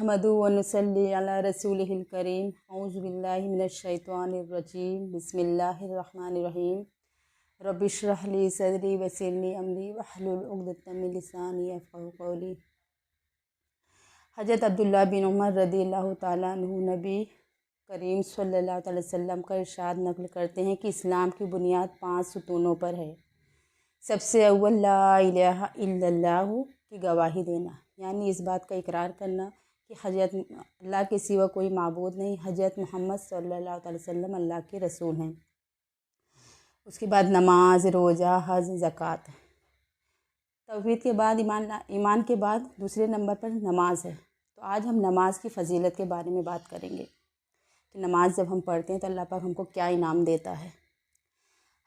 नहमदु व नुसल्ली अला रसूलिहिल करीम औज़ु बिल्लाहि मिनश शैतानिर रजीम बिस्मिल्लाहिर रहमानिर रहीम रब्बि इश्रह ली सदरी व यस्सिर ली अमरी वहलुल उक़दतम मिन लिसानी यफ़क़हू क़ौली। हज़रत अब्दुल्लाह बिन उमर रज़ियल्लाहु ताला अन्हु नबी करीम सल्लल्लाहु अलैहि वसल्लम का इरशाद नक़ल करते हैं कि इस्लाम की बुनियाद 5 सुतूनों पर है। सबसे अव्वल ला इलाहा इल्लल्लाहु की गवाही देना, यानी इस बात का इकरार करना कि हज़रत अल्लाह के सिवा कोई माबूद नहीं, हज़रत मोहम्मद सल्लल्लाहु अलैहि वसल्लम अल्लाह के रसूल हैं। उसके बाद नमाज, रोज़ा, हज, ज़कात। तौहीद के बाद ईमान के बाद दूसरे नंबर पर नमाज है। तो आज हम नमाज की फ़जीलत के बारे में बात करेंगे कि नमाज जब हम पढ़ते हैं तो अल्लाह पाक हमको क्या इनाम देता है।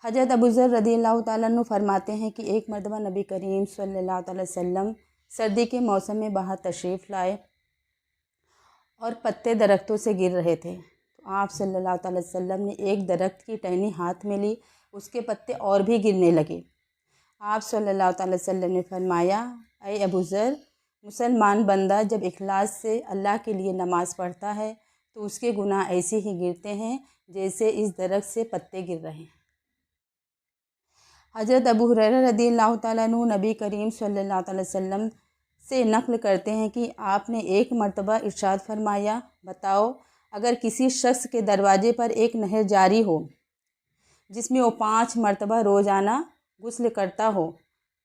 हज़रत अबू ज़र रज़ियल्लाहु ताला अन्हु फरमाते हैं कि एक मरतबा नबी करीम सल्लल्लाहु अलैहि वसल्लम सर्दी के मौसम में बाहर तशरीफ़ लाए और पत्ते दरख्तों से गिर रहे थे। तो आप सल्लल्लाहु अलैहि वसल्लम ने एक दरख्त की टहनी हाथ में ली, उसके पत्ते और भी गिरने लगे। आप सल्लल्लाहु अलैहि वसल्लम ने फरमाया, ऐ अबू ज़र, मुसलमान बंदा जब इखलास से अल्लाह के लिए नमाज़ पढ़ता है तो उसके गुनाह ऐसे ही गिरते हैं जैसे इस दरख्त से पत्ते गिर रहे हैं। हज़रत अबू हुरैरा रज़ियल्लाहु ताला अन्हु नबी करीम सल्लल्लाहु अलैहि वसल्लम से नक़ल करते हैं कि आपने एक मरतबा इरशाद फरमाया, बताओ अगर किसी शख्स के दरवाजे पर एक नहर जारी हो जिसमें वो 5 मरतबा रोज़ाना गुस्ल करता हो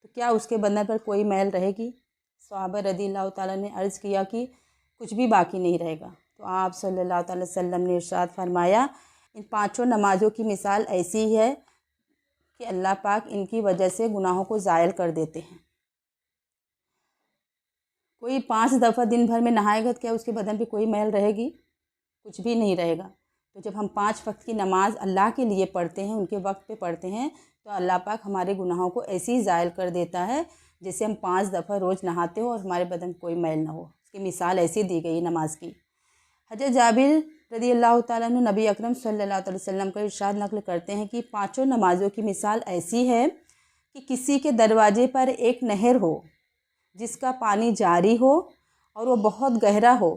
तो क्या उसके बदन पर कोई मैल रहेगी? सहाबा रज़ियल्लाहु ताला ने अर्ज़ किया कि कुछ भी बाकी नहीं रहेगा। तो आप सल्लल्लाहु अलैहि वसल्लम ने इरशाद फरमाया, इन 5 नमाज़ों की मिसाल ऐसी है कि अल्लाह पाक इनकी वजह से गुनाहों को ज़ायल कर देते हैं। कोई 5 दफ़ा दिन भर में नहाएगा तो क्या उसके बदन पे कोई मैल रहेगी? कुछ भी नहीं रहेगा। तो जब हम 5 वक्त की नमाज़ अल्लाह के लिए पढ़ते हैं, उनके वक्त पे पढ़ते हैं, तो अल्लाह पाक हमारे गुनाहों को ऐसे ही ज़ायल कर देता है जैसे हम 5 दफ़ा रोज़ नहाते हो और हमारे बदन कोई मैल ना हो। इसकी मिसाल ऐसी दी गई नमाज की। हज़रत जाबिर रज़ियल्लाहु ताला अन्हु नबी अकरम सल्लल्लाहु अलैहि वसल्लम का इरशाद नक़ल करते हैं कि 5 नमाज़ों की मिसाल ऐसी है कि किसी के दरवाजे पर एक नहर हो जिसका पानी जारी हो और वो बहुत गहरा हो,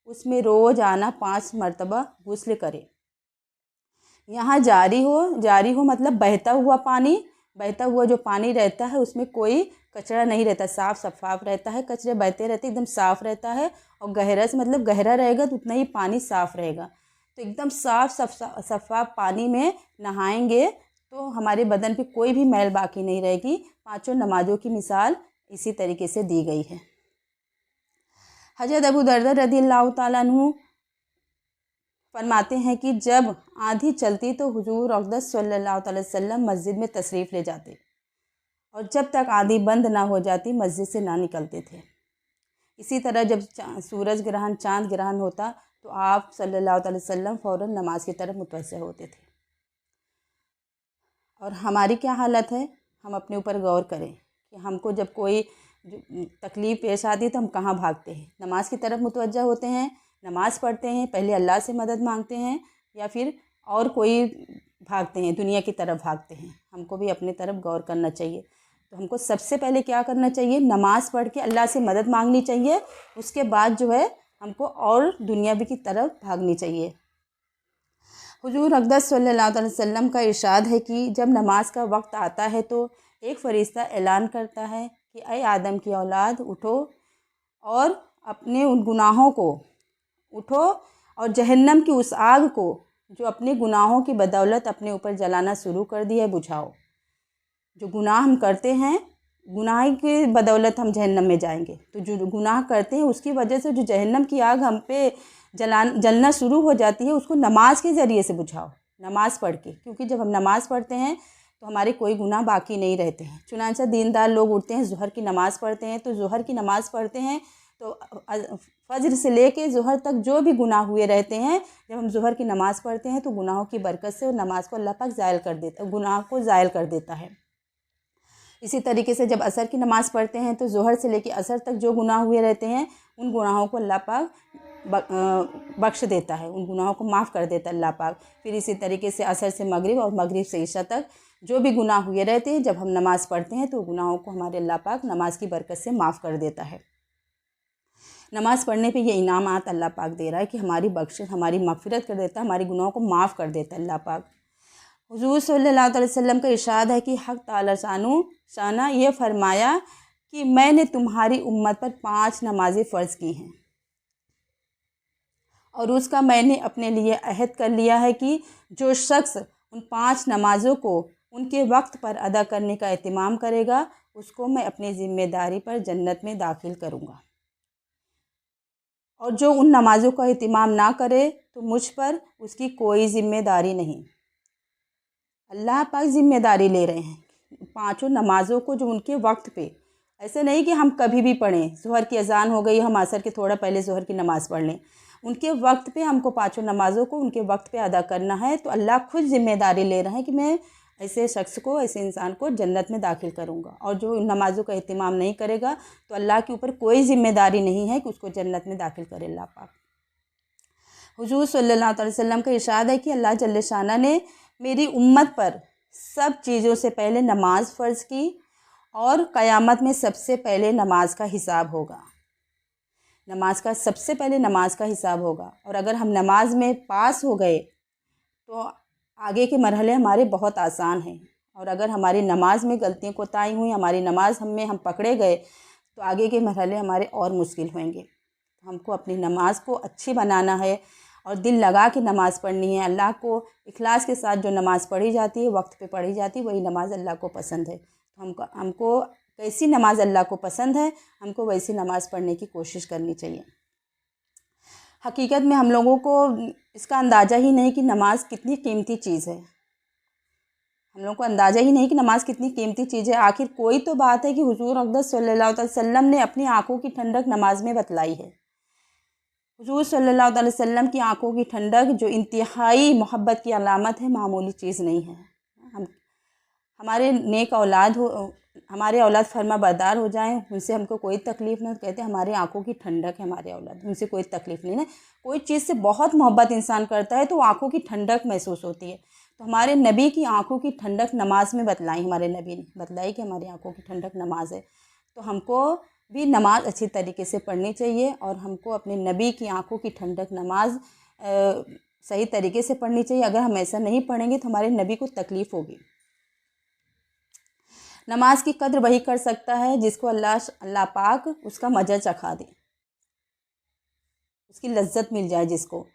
उसमें रोज़ आना 5 मरतबा गुस्ल करे। यहाँ जारी हो मतलब बहता हुआ पानी, बहता हुआ जो पानी रहता है उसमें कोई कचरा नहीं रहता, साफ़ शफाफ रहता है, कचरे बहते रहते एकदम साफ़ रहता है। और गहरा से मतलब गहरा रहेगा तो उतना ही पानी साफ़ रहेगा। तो एकदम साफ़ शफाफ पानी में नहाएंगे तो हमारे बदन पे कोई भी मैल बाकी नहीं रहेगी। 5 नमाज़ों की मिसाल इसी तरीके से दी गई है। हज़रत अबू दर्दा रज़ियल्लाहु ताला अन्हु फरमाते हैं कि जब आंधी चलती तो हुजूर अक़दस सल्लल्लाहु अलैहि वसल्लम मस्जिद में तशरीफ़ ले जाते और जब तक आंधी बंद ना हो जाती मस्जिद से ना निकलते थे। इसी तरह जब सूरज ग्रहण, चाँद ग्रहण होता तो आप सल्लल्लाहु अलैहि वसल्लम फ़ौरन नमाज की तरफ मुतवज्जह होते थे। और हमारी क्या हालत है? हम अपने ऊपर गौर करें कि हमको जब कोई तकलीफ़ पेश आती तो हम कहाँ भागते हैं? नमाज की तरफ मुतवज्जह होते हैं, नमाज़ पढ़ते हैं, पहले अल्लाह से मदद मांगते हैं या फिर और कोई भागते हैं, दुनिया की तरफ भागते हैं। हमको भी अपनी तरफ गौर करना चाहिए। तो हमको सबसे पहले क्या करना चाहिए? नमाज़ पढ़ के अल्लाह से मदद मांगनी चाहिए। उसके बाद जो है हमको और दुनिया की तरफ भागनी चाहिए। हुजूर अक़दस सल्लल्लाहु अलैहि वसल्लम का इरशाद है कि जब नमाज का वक्त आता है तो एक फ़रिश्ता ऐलान करता है कि ऐ आदम की औलाद, उठो और अपने उन गुनाहों को उठो और जहन्नम की उस आग को जो अपने गुनाहों की बदौलत अपने ऊपर जलाना शुरू कर दी है बुझाओ। जो गुनाह हम करते हैं, गुनाह की बदौलत हम जहन्नम में जाएंगे। तो जो गुनाह करते हैं उसकी वजह से जो जहन्नम की आग हम पे जलना शुरू हो जाती है उसको नमाज के ज़रिए से बुझाओ, नमाज़ पढ़ के। क्योंकि जब हम नमाज़ पढ़ते हैं तो हमारे कोई गुनाह बाकी नहीं रहते हैं। चुनांचे दीनदार लोग उठते हैं, ज़ुहर की नमाज़ पढ़ते हैं, तो ज़ुहर की नमाज़ पढ़ते हैं तो फज्र से लेके ज़ुहर तक जो भी गुनाह हुए रहते हैं, जब हम ज़ुहर की नमाज़ पढ़ते हैं तो गुनाहों की बरकत से नमाज को अल्लाह पाक ज़ायल कर देता है, गुनाह को ज़ायल कर देता है। इसी तरीके से जब असर की नमाज़ पढ़ते हैं तो ज़ुहर से लेके असर तक जो गुनाह हुए रहते हैं उन गुनाहों को अल्लाह पाक बख्श देता है, उन गुनाहों को माफ़ कर देता है अल्लाह पाक। फिर इसी तरीके से असर से मगरिब और मगरिब से ईशा तक जो भी गुनाह हुए रहते हैं जब हम नमाज़ पढ़ते हैं तो गुनाहों को हमारे अल्लाह पाक नमाज की बरकत से माफ़ कर देता है। नमाज़ पढ़ने पे ये इनामात अल्लाह पाक दे रहा है कि हमारी बख्शिश, हमारी मग़फ़िरत कर देता है, हमारी गुनाहों को माफ़ कर देता है अल्लाह पाक। हुज़ूर सल्लल्लाहु अलैहि वसल्लम का इरशाद है कि हक़ ताला शाना ये फ़रमाया कि मैंने तुम्हारी उम्मत पर 5 नमाज़ें फ़र्ज़ की हैं और उसका मैंने अपने लिए अहद कर लिया है कि जो शख्स उन 5 नमाज़ों को उनके वक्त पर अदा करने का एहतिमाम करेगा उसको मैं अपनी ज़िम्मेदारी पर जन्नत में दाखिल करूँगा, और जो उन नमाज़ों का एहतिमाम ना करे तो मुझ पर उसकी कोई ज़िम्मेदारी नहीं। अल्लाह पाक ज़िम्मेदारी ले रहे हैं 5 नमाज़ों को जो उनके वक्त पे, ऐसे नहीं कि हम कभी भी पढ़ें, ज़ोहर की अज़ान हो गई हम असर के थोड़ा पहले ज़ोहर की नमाज़ पढ़ लें, उनके वक्त पे हमको 5 नमाज़ों को उनके वक्त पे अदा करना है। तो अल्लाह खुद ज़िम्मेदारी ले रहे हैं कि मैं ऐसे शख्स को, ऐसे इंसान को जन्नत में दाखिल करूँगा, और जो इन नमाज़ों का एहतिमाम नहीं करेगा तो अल्लाह के ऊपर कोई ज़िम्मेदारी नहीं है कि उसको जन्नत में दाखिल करे अल्लाह पाक। हुज़ूर सल्लल्लाहु अलैहि वसल्लम का इरशाद है कि अल्लाह जल्ल शाना ने मेरी उम्मत पर सब चीज़ों से पहले नमाज फ़र्ज़ की और क़यामत में सबसे पहले नमाज का हिसाब होगा। नमाज का सबसे पहले नमाज का हिसाब होगा, और अगर हम नमाज में पास हो गए तो आगे के मरहले हमारे बहुत आसान हैं, और अगर हमारी नमाज में गलतियाँ कोताही हुई, हमारी नमाज हम पकड़े गए तो आगे के मरहले हमारे और मुश्किल होंगे। तो हमको अपनी नमाज को अच्छी बनाना है और दिल लगा के नमाज़ पढ़नी है। अल्लाह को इखलास के साथ जो नमाज़ पढ़ी जाती है, वक्त पे पढ़ी जाती है, वही नमाज़ अल्लाह को पसंद है। तो हमको कैसी नमाज़ अल्लाह को पसंद है, हमको वैसी नमाज़ पढ़ने की कोशिश करनी चाहिए। हकीकत में हम लोगों को इसका अंदाज़ा ही नहीं कि नमाज कितनी कीमती चीज़ है। हम लोगों को अंदाज़ा ही नहीं कि नमाज कितनी कीमती चीज़ है। आखिर कोई तो बात है कि हुज़ूर अक़दस सल्लल्लाहु अलैहि वसल्लम ने अपनी आँखों की ठंडक नमाज में बतलाई है। हुज़ूर सल्लल्लाहु अलैहि वसल्लम की आँखों की ठंडक जो इंतहाई मोहब्बत की अलामत है, मामूली चीज़ नहीं है। हम हमारे नेक औलाद हो, हमारे औलाद फरमा बरदार हो जाएं, उनसे हमको कोई तकलीफ़ ना, कहते हमारे आँखों की ठंडक है हमारे औलाद, उनसे कोई तकलीफ़ नहीं ना। कोई चीज़ से बहुत मोहब्बत इंसान करता है तो आँखों की ठंडक महसूस होती है। तो हमारे नबी की आँखों की ठंडक नमाज में बतलाई, हमारे नबी ने बतलाई कि हमारी आँखों की ठंडक नमाज है। तो हमको भी नमाज अच्छी तरीके से पढ़नी चाहिए, और हमको अपने नबी की आँखों की ठंडक नमाज सही तरीके से पढ़नी चाहिए। अगर हम ऐसा नहीं पढ़ेंगे तो हमारे नबी को तकलीफ़ होगी। नमाज की कद्र वही कर सकता है जिसको अल्लाह पाक उसका मज़ा चखा दे, उसकी लज्जत मिल जाए जिसको।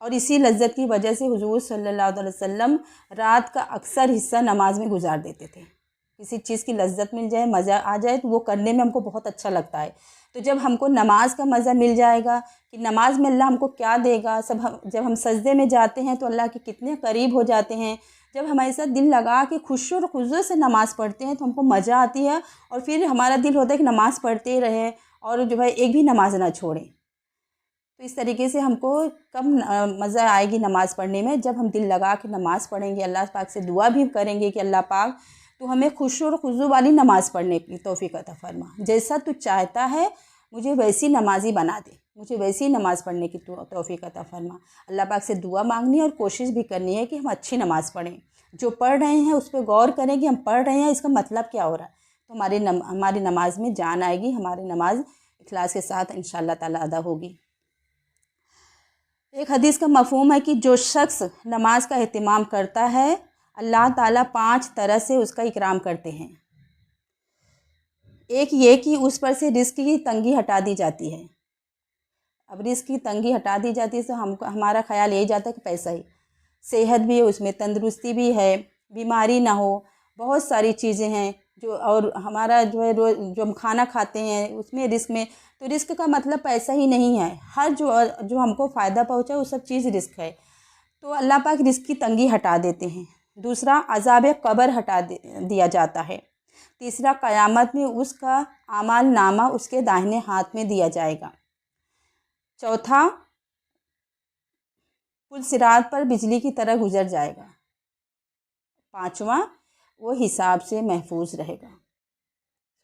और इसी लज्जत की वजह से हुज़ूर सल्लल्लाहु अलैहि वसल्लम रात का अक्सर हिस्सा नमाज में गुजार देते थे। किसी चीज़ की लज्जत मिल जाए, मज़ा आ जाए तो वो करने में हमको बहुत अच्छा लगता है। तो जब हमको नमाज का मज़ा मिल जाएगा कि नमाज में अल्लाह हमको क्या देगा, जब हम सजदे में जाते हैं तो अल्लाह के कितने करीब हो जाते हैं। जब हमारे साथ दिल लगा के खुश और खुजू से नमाज़ पढ़ते हैं तो हमको मज़ा आती है, और फिर हमारा दिल होता है कि नमाज़ पढ़ते रहें और जो है एक भी नमाज ना छोड़ें। तो इस तरीके से हमको कब मज़ा आएगी नमाज़ पढ़ने में, जब हम दिल लगा के नमाज़ पढ़ेंगे, अल्लाह पाक से दुआ भी करेंगे कि अल्लाह पाक तो हमें खुशू और खुजू वाली नमाज़ पढ़ने की तौफीक अता फरमा। जैसा तू चाहता है मुझे वैसी नमाजी बना दे, मुझे वैसी नमाज़ पढ़ने की तौफीक अता फरमा। अल्लाह पाक से दुआ मांगनी है और कोशिश भी करनी है कि हम अच्छी नमाज़ पढ़ें। जो पढ़ रहे हैं उस पर गौर करें कि हम पढ़ रहे हैं, इसका मतलब क्या हो रहा है। तो हमारी नमाज में जान आएगी, हमारी नमाज इखलास के साथ इंशाअल्लाह ताला अदा होगी। एक हदीस का मफ़हूम है कि जो शख्स नमाज का एहतिमाम करता है अल्लाह ताला 5 तरह से उसका इकराम करते हैं। एक ये कि उस पर से रिस्क की तंगी हटा दी जाती है। अब रिस्क की तंगी हटा दी जाती है तो हमारा ख्याल यही जाता है कि पैसा ही, सेहत भी है उसमें, तंदुरुस्ती भी है, बीमारी ना हो, बहुत सारी चीज़ें हैं जो, और हमारा जो है जो हम खाना खाते हैं उसमें रिस्क में, तो रिस्क का मतलब पैसा ही नहीं है। हर जो हमको फ़ायदा पहुँचा वो सब चीज़ रिस्क है। तो अल्लाह पाक रिस्क की तंगी हटा देते हैं। दूसरा, अज़ाब कब्र हटा दिया जाता है। तीसरा, क़यामत में उसका आमाल नामा उसके दाहिने हाथ में दिया जाएगा। चौथा, पुल सिरात पर बिजली की तरह गुजर जाएगा। पाँचवा, वो हिसाब से महफूज रहेगा।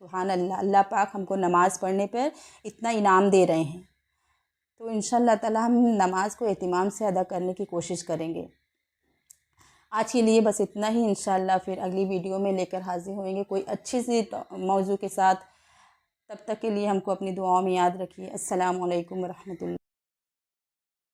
सुभान अल्लाह, अल्लाह पाक हमको नमाज़ पढ़ने पर इतना इनाम दे रहे हैं। तो इंशाअल्लाह ताला हम नमाज को एहतिमाम से अदा करने की कोशिश करेंगे। आज के लिए बस इतना ही। इंशाअल्लाह फिर अगली वीडियो में लेकर हाजिर होंगे कोई अच्छी सी मौजू के साथ। तब तक के लिए हमको अपनी दुआओं में याद रखिए। अस्सलामु अलैकुम रहमतुल्लाह।